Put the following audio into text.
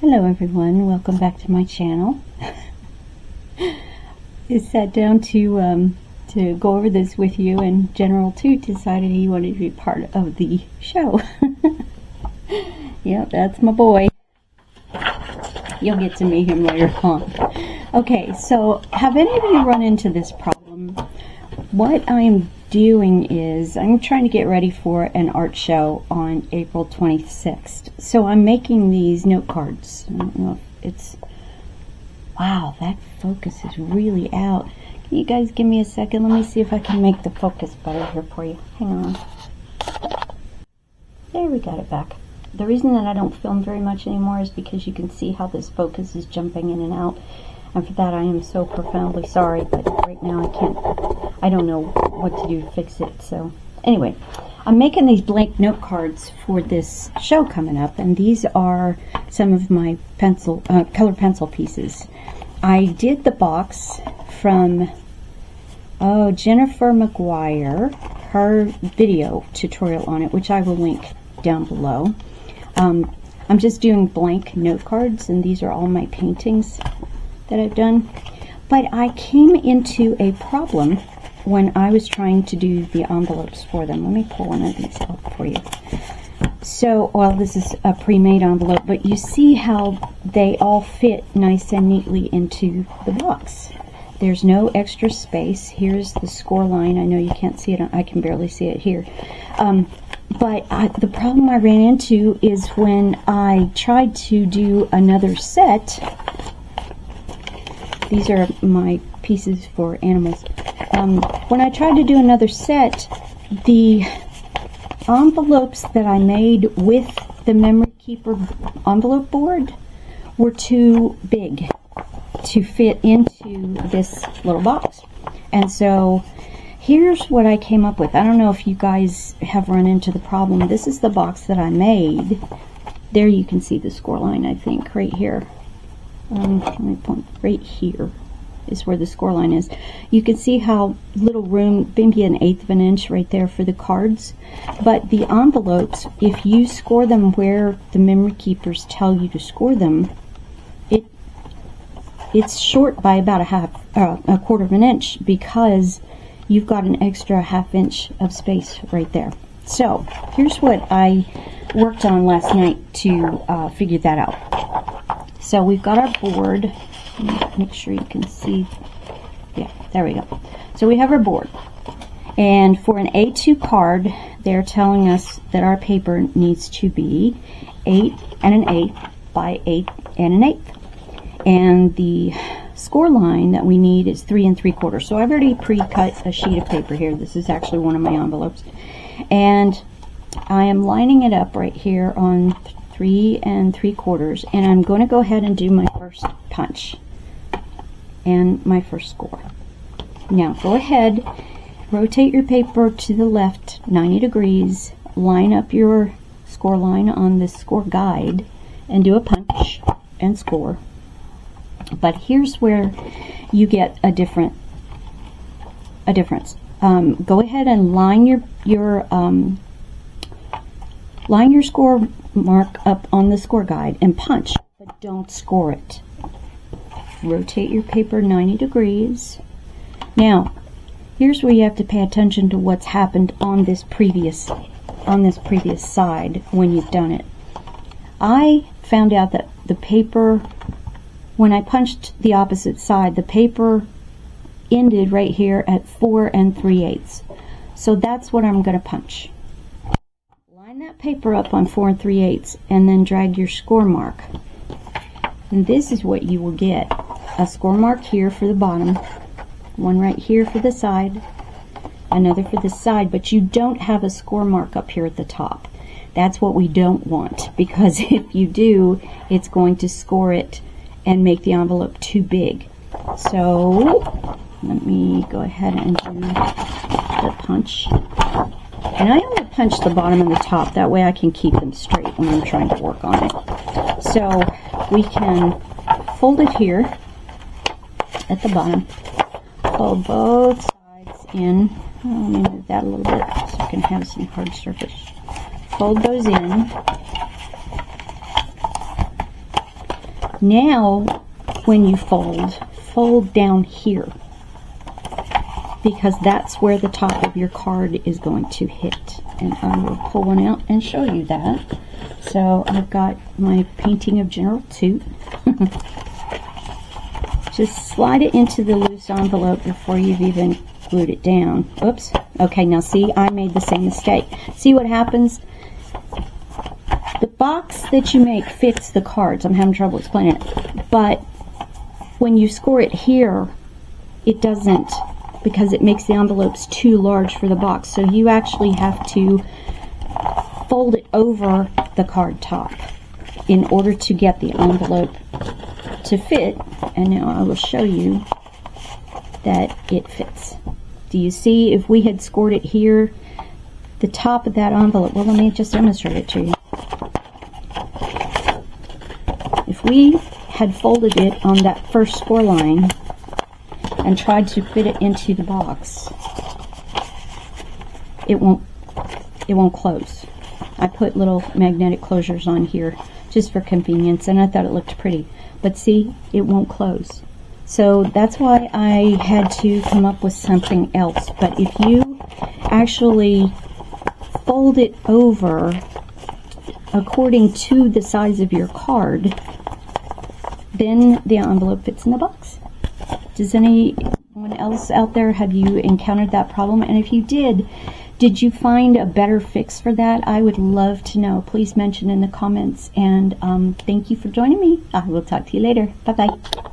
Hello everyone, welcome back to my channel. I sat down to go over this with you, and General Toot decided he wanted to be part of the show. Yep, that's my boy. You'll get to meet him later on. Okay, so have any of you run into this problem? What I'm doing is I'm trying to get ready for an art show on April 26th. So I'm making these note cards. I don't know if it's... Wow, that focus is really out. Can you guys give me a second? Let me see if I can make the focus better here for you. Hang on. There, we got it back. The reason that I don't film very much anymore is because you can see how this focus is jumping in and out. And for that I am so profoundly sorry, but right now I don't know what to do to fix it. So anyway, I'm making these blank note cards for this show coming up, and these are some of my color pencil pieces. I did the box from Jennifer McGuire, her video tutorial on it, which I will link down below. I'm just doing blank note cards, and these are all my paintings that I've done. But I came into a problem when I was trying to do the envelopes for them. Let me pull one of these out for you. So, well, this is a pre-made envelope, but you see how they all fit nice and neatly into the box. There's no extra space. Here's the score line. I know you can't see it. I can barely see it here. But the problem I ran into is when I tried to do another set. These are my pieces for animals. When I tried to do another set, the envelopes that I made with the Memory Keeper envelope board were too big to fit into this little box. And so here's what I came up with. I don't know if you guys have run into the problem. This is the box that I made. There you can see the score line, I think, right here. Let me point right here is where the score line is. You can see how little room, maybe 1/8 of an inch right there for the cards. But the envelopes, if you score them where the Memory Keepers tell you to score them, it's short by about a quarter of an inch, because you've got an extra 1/2 inch of space right there. So here's what I worked on last night to figure that out. So we've got our board. Make sure you can see. Yeah, there we go. So we have our board. And for an A2 card, they're telling us that our paper needs to be 8 1/8 by 8 1/8. And the score line that we need is 3 3/4. So I've already pre-cut a sheet of paper here. This is actually one of my envelopes. And I am lining it up right here on 3 3/4, and I'm going to go ahead and do my first punch and my first score. Now go ahead, rotate your paper to the left 90 degrees, line up your score line on this score guide, and do a punch and score. But here's where you get a difference. Go ahead and line your score mark up on the score guide and punch, but don't score it. Rotate your paper 90 degrees. Now, here's where you have to pay attention to what's happened on this previous side when you've done it. I found out that the paper, when I punched the opposite side, the paper ended right here at 4 3/8. So that's what I'm going to punch. Line that paper up on 4 3/8 and then drag your score mark. And this is what you will get. A score mark here for the bottom, one right here for the side, another for the side, but you don't have a score mark up here at the top. That's what we don't want, because if you do, it's going to score it and make the envelope too big. So let me go ahead and do the punch. And I only punch the bottom and the top, that way I can keep them straight when I'm trying to work on it. So we can fold it here at the bottom, fold both sides in. Let me move that a little bit so I can have some hard surface. Fold those in, Now, when you fold down here, because that's where the top of your card is going to hit. And I will pull one out and show you that. So I've got my painting of General Toot. Just slide it into the loose envelope before you've even glued it down. Oops. Okay, now see, I made the same mistake. See what happens? The box that you make fits the cards. I'm having trouble explaining it. But when you score it here, it doesn't, because it makes the envelopes too large for the box. So you actually have to fold it over the card top in order to get the envelope to fit. And now I will show you that it fits. Do you see? If we had scored it here, the top of that envelope, well, let me just demonstrate it to you. If we had folded it on that first score line and tried to fit it into the box, it won't close. I put little magnetic closures on here just for convenience, and I thought it looked pretty. But see, it won't close. So that's why I had to come up with something else. But if you actually fold it over according to the size of your card, then the envelope fits in the box. Does anyone else out there, have you encountered that problem? And if you did you find a better fix for that? I would love to know. Please mention in the comments. And thank you for joining me. I will talk to you later. Bye-bye.